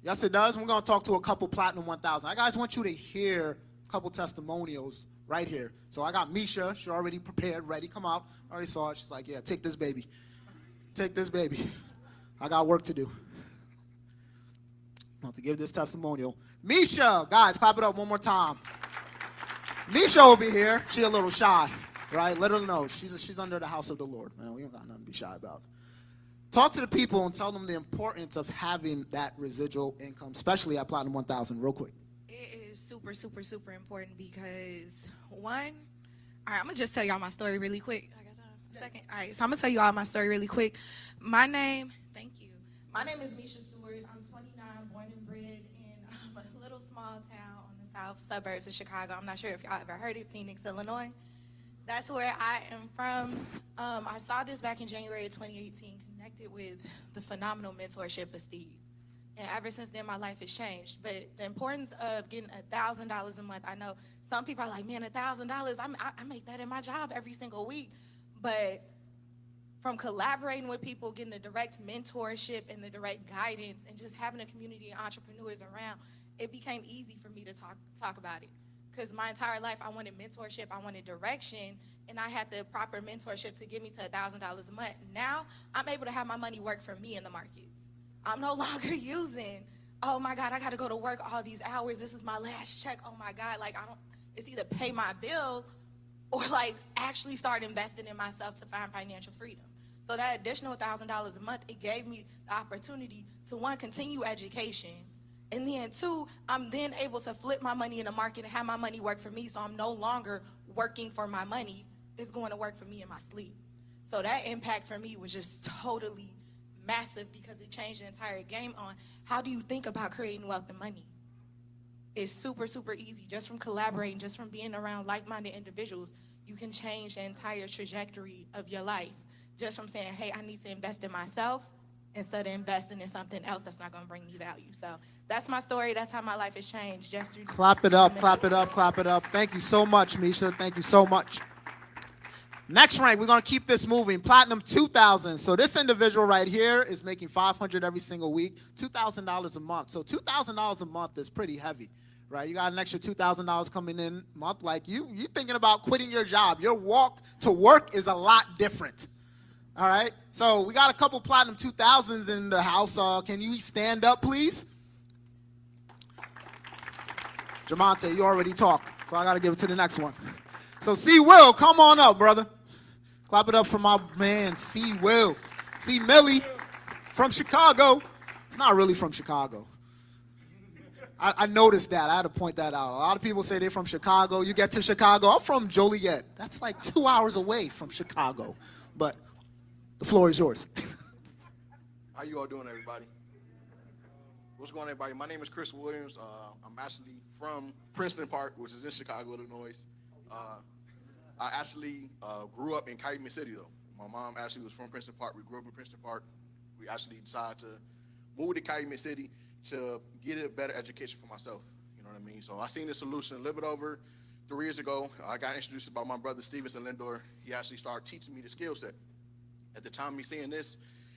Yes, it does. We're going to talk to a couple Platinum 1000. I guys want you to hear a couple testimonials right here. So I got Misha. She's already prepared, ready. Come out. I already saw it. She's like, yeah, take this baby. Take this baby. I got work to do. I'm about to give this testimonial. Misha, guys, clap it up one more time. Misha over here, she a little shy, right? Let her know. She's under the house of the Lord, man. We don't got nothing to be shy about. Talk to the people and tell them the importance of having that residual income, especially at Platinum 1000, real quick. It is super, super, super important because, one, all right, I'm going to just tell y'all my story really quick. I got time? A second? All right, so I'm going to tell you all my story really quick. My name is Misha Stewart. I'm 29, born and bred in a little small town on the south suburbs of Chicago. I'm not sure if y'all ever heard of Phoenix, Illinois. That's where I am from. I saw this back in January of 2018, connected with the phenomenal mentorship of Steve. And ever since then, my life has changed. But the importance of getting $1,000 a month, I know some people are like, man, $1,000, I make that in my job every single week. But from collaborating with people, getting the direct mentorship and the direct guidance, and just having a community of entrepreneurs around, it became easy for me to talk about it. Because my entire life, I wanted mentorship, I wanted direction, and I had the proper mentorship to get me to $1,000 a month. Now, I'm able to have my money work for me in the markets. I'm no longer using, oh my God, I gotta go to work all these hours, this is my last check, oh my God, like it's either pay my bill or like actually start investing in myself to find financial freedom. So that additional $1,000 a month, it gave me the opportunity to, one, continue education, and then two, I'm then able to flip my money in the market and have my money work for me, so I'm no longer working for my money. It's going to work for me in my sleep. So that impact for me was just totally massive because it changed the entire game on how do you think about creating wealth and money. It's super, super easy. Just from collaborating, just from being around like-minded individuals, you can change the entire trajectory of your life. Just from saying, hey, I need to invest in myself instead of investing in something else that's not going to bring me value. So that's my story. That's how my life has changed. Just through Clap it up, clap it up, clap it up. Thank you so much, Misha. Thank you so much. Next rank, we're going to keep this moving. Platinum 2,000. So this individual right here is making $500 every single week, $2,000 a month. So $2,000 a month is pretty heavy, right? You got an extra $2,000 coming in a month. Like you thinking about quitting your job. Your walk to work is a lot different. All right? So we got a couple Platinum 2000s in the house. Can you stand up, please? Jamonte, you already talked, so I got to give it to the next one. So C. Will, come on up, brother. Clap it up for my man, C. Will. C. Millie from Chicago. It's not really from Chicago. I noticed that. I had to point that out. A lot of people say they're from Chicago. You get to Chicago. I'm from Joliet. That's like 2 hours away from Chicago. But the floor is yours. How you all doing, everybody? What's going on, everybody? My name is Chris Williams. I'm actually from Princeton Park, which is in Chicago, Illinois. I actually grew up in Calumet City, though. My mom actually was from Princeton Park. We grew up in Princeton Park. We actually decided to move to Calumet City to get a better education for myself. You know what I mean? So I seen the solution a little bit over 3 years ago. I got introduced by my brother, Stevenson Lindor. He actually started teaching me the skill set. At the time of me seeing this,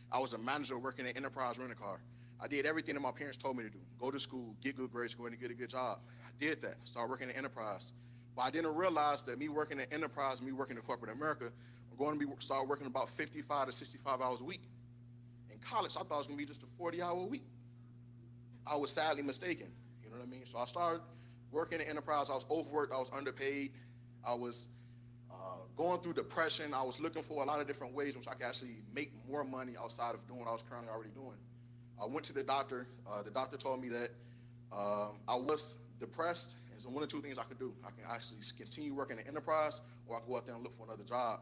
I was a manager working at Enterprise Rent-A-Car. I did everything that my parents told me to do. Go to school, get good grades, go in and get a good job. I did that. I started working at Enterprise. But I didn't realize that me working at Enterprise, me working in corporate America, I'm going to start working about 55 to 65 hours a week. In college, I thought it was going to be just a 40-hour week. I was sadly mistaken. You know what I mean? So I started working at Enterprise. I was overworked. I was underpaid. I was going through depression. I was looking for a lot of different ways in which I could actually make more money outside of doing what I was currently already doing. I went to the doctor. The doctor told me that I was depressed. And so one of two things I could do. I can actually continue working at Enterprise, or I could go out there and look for another job.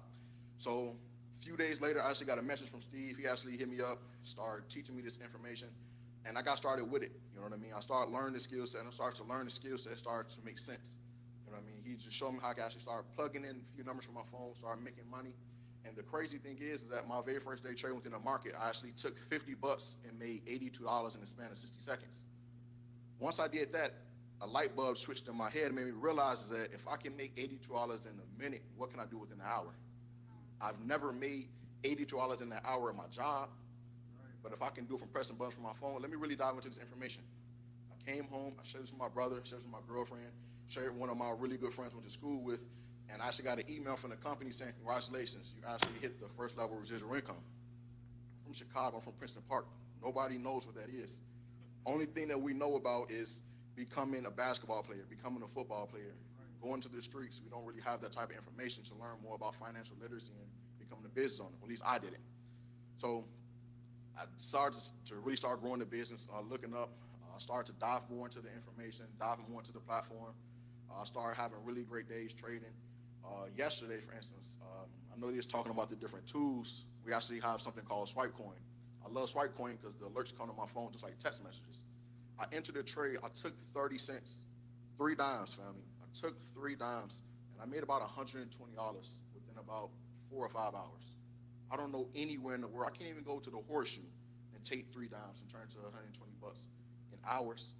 So a few days later, I actually got a message from Steve. He actually hit me up, started teaching me this information, and I got started with it. You know what I mean? I started learning the skill set, and I started to learn the skill set, started to make sense. You know what I mean? He just showed me how I could actually start plugging in a few numbers from my phone, start making money. And the crazy thing is that my very first day trading within the market, I actually took 50 bucks and made $82 in the span of 60 seconds. Once I did that, a light bulb switched in my head and made me realize that if I can make $82 in a minute, what can I do within an hour? I've never made $82 in an hour at my job, but if I can do it from pressing buttons from my phone, let me really dive into this information. I came home, I shared this with my brother, shared this with my girlfriend, shared with one of my really good friends I went to school with, and I actually got an email from the company saying, congratulations, you actually hit the first level of residual income. I'm from Chicago, I'm from Princeton Park. Nobody knows what that is. Only thing that we know about is becoming a basketball player, becoming a football player, going to the streets. We don't really have that type of information to learn more about financial literacy and becoming a business owner. At least I didn't. So I started to really start growing the business, looking up. I started to dive more into the information, diving more into the platform. I started having really great days trading. Yesterday, for instance, I know you're talking about the different tools. We actually have something called Swipe Coin. I love Swipe Coin because the alerts come to my phone just like text messages. I entered a trade. I took 30 cents, 3 dimes, family. I took 3 dimes, and I made about $120 within about 4 or 5 hours. I don't know anywhere in the world. I can't even go to the Horseshoe and take 3 dimes and turn to 120 bucks in hours.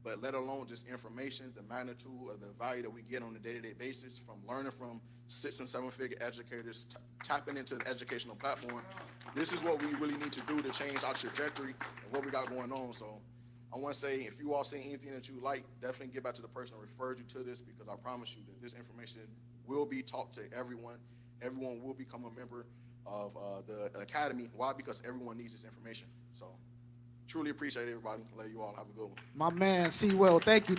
But let alone just information, the magnitude of the value that we get on a day-to-day basis from learning from 6- and 7-figure educators, tapping into the educational platform. This is what we really need to do to change our trajectory and what we got going on. So I want to say, if you all see anything that you like, definitely get back to the person who referred you to this, because I promise you that this information will be taught to everyone. Everyone will become a member of the academy. Why? Because everyone needs this information. So truly appreciate everybody. Let you all have a good one. My man, C. Will, thank you,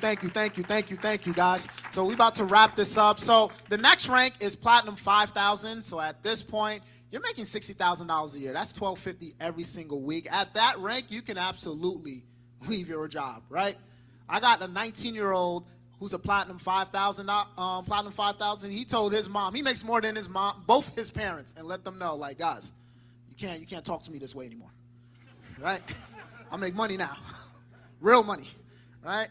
guys. So we about to wrap this up. So the next rank is Platinum 5,000. So at this point, you're making $60,000 a year. That's $1,250 every single week. At that rank, you can absolutely leave your job, right? I got a 19-year-old who's a Platinum 5,000. Platinum 5,000. He told his mom, he makes more than his mom, both his parents, and let them know, like, guys, you can't talk to me this way anymore, right? I make money now, real money, right?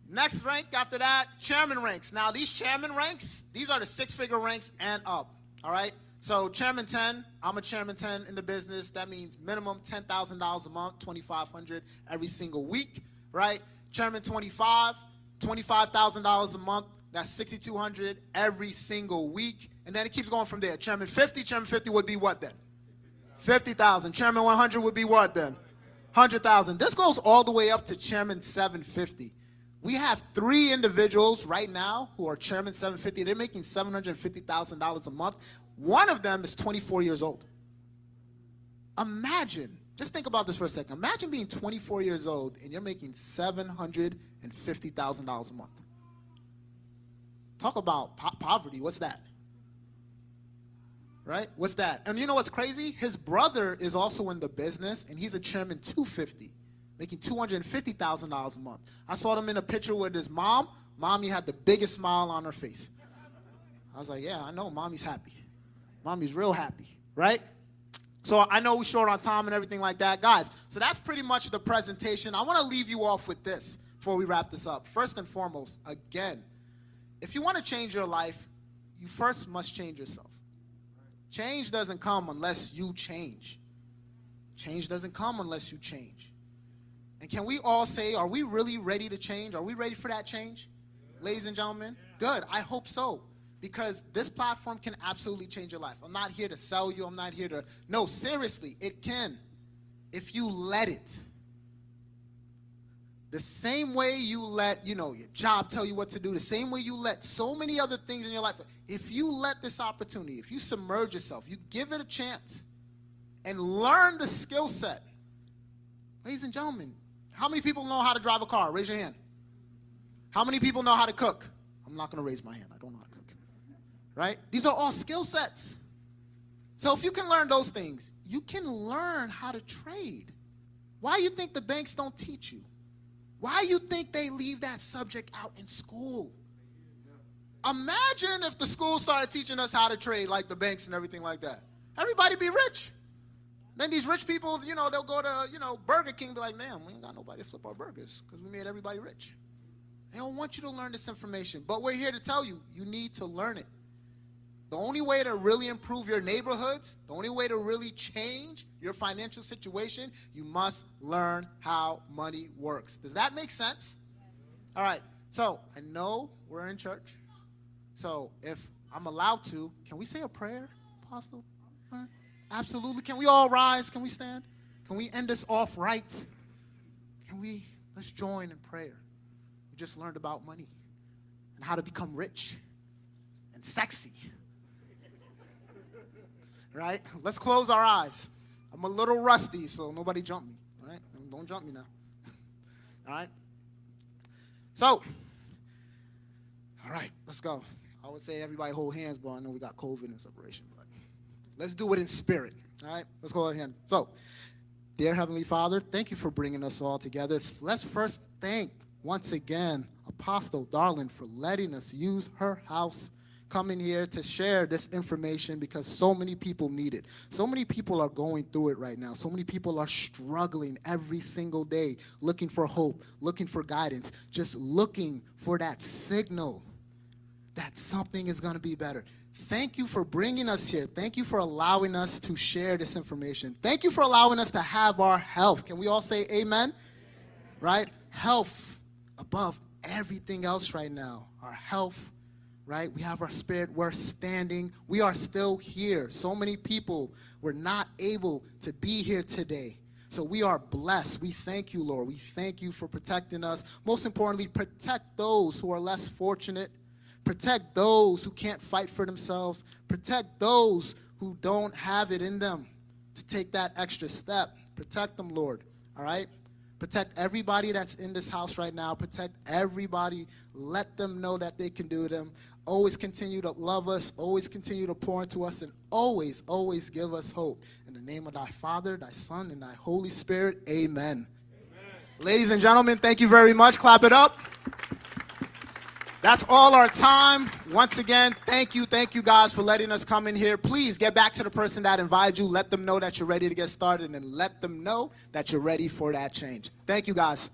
Next rank after that, chairman ranks. Now these chairman ranks, these are the 6-figure ranks and up, all right? So chairman 10, I'm a chairman 10 in the business. That means minimum $10,000 a month, $2,500 every single week, right? Chairman 25, $25,000 a month. That's $6,200 every single week. And then it keeps going from there. Chairman 50 would be what then? 50,000. Chairman 100 would be what then? 100,000. This goes all the way up to Chairman 750. We have 3 individuals right now who are Chairman 750. They're making $750,000 a month. One of them is 24 years old. Imagine, just think about this for a second. Imagine being 24 years old and you're making $750,000 a month. Talk about poverty. What's that? Right? What's that? And you know what's crazy? His brother is also in the business, and he's a Chairman 250, making $250,000 a month. I saw them in a picture with his mom. Mommy had the biggest smile on her face. I was like, yeah, I know. Mommy's happy. Mommy's real happy, right? So I know we're short on time and everything like that. Guys, so that's pretty much the presentation. I want to leave you off with this before we wrap this up. First and foremost, again, if you want to change your life, you first must change yourself. Change doesn't come unless you change. Change doesn't come unless you change. And can we all say, are we really ready to change? Are we ready for that change? Ladies and gentlemen, good. I hope so. Because this platform can absolutely change your life. I'm not here to sell you. I'm not here to, no, seriously, it can. If you let it. The same way you let, your job tell you what to do, the same way you let so many other things in your life. If you let this opportunity, if you submerge yourself, you give it a chance and learn the skill set. Ladies and gentlemen, how many people know how to drive a car? Raise your hand. How many people know how to cook? I'm not going to raise my hand. I don't know how to cook. Right? These are all skill sets. So if you can learn those things, you can learn how to trade. Why do you think the banks don't teach you? Why do you think they leave that subject out in school? Imagine if the school started teaching us how to trade like the banks and everything like that. Everybody be rich. Then these rich people, they'll go to, Burger King and be like, man, we ain't got nobody to flip our burgers because we made everybody rich. They don't want you to learn this information. But we're here to tell you, you need to learn it. The only way to really improve your neighborhoods, the only way to really change your financial situation, you must learn how money works. Does that make sense? All right. So I know we're in church. So if I'm allowed to, can we say a prayer, Apostle? All right. Absolutely. Can we all rise? Can we stand? Can we end this off right? Let's join in prayer. We just learned about money and how to become rich and sexy. Right? Let's close our eyes. I'm a little rusty, so nobody jump me. All right? Don't jump me now. All right? So, all right, let's go. I would say everybody hold hands, but I know we got COVID and separation, but let's do it in spirit. All right? Let's go ahead. So, dear Heavenly Father, thank you for bringing us all together. Let's first thank, once again, Apostle Darlin for letting us use her house, coming here to share this information because so many people need it. So many people are going through it right now. So many people are struggling every single day, looking for hope, looking for guidance, just looking for that signal that something is going to be better. Thank you for bringing us here. Thank you for allowing us to share this information. Thank you for allowing us to have our health. Can we all say amen? Right? Health above everything else right now. Our health. Right? We have our spirit. We're standing. We are still here. So many people were not able to be here today. So we are blessed. We thank you, Lord. We thank you for protecting us. Most importantly, protect those who are less fortunate. Protect those who can't fight for themselves. Protect those who don't have it in them to take that extra step. Protect them, Lord. All right? Protect everybody that's in this house right now. Protect everybody. Let them know that they can do them. Always continue to love us. Always continue to pour into us. And always, always give us hope. In the name of thy Father, thy Son, and thy Holy Spirit, amen. Ladies and gentlemen, thank you very much. Clap it up. That's all our time. Once again, thank you guys for letting us come in here. Please get back to the person that invited you. Let them know that you're ready to get started and let them know that you're ready for that change. Thank you guys.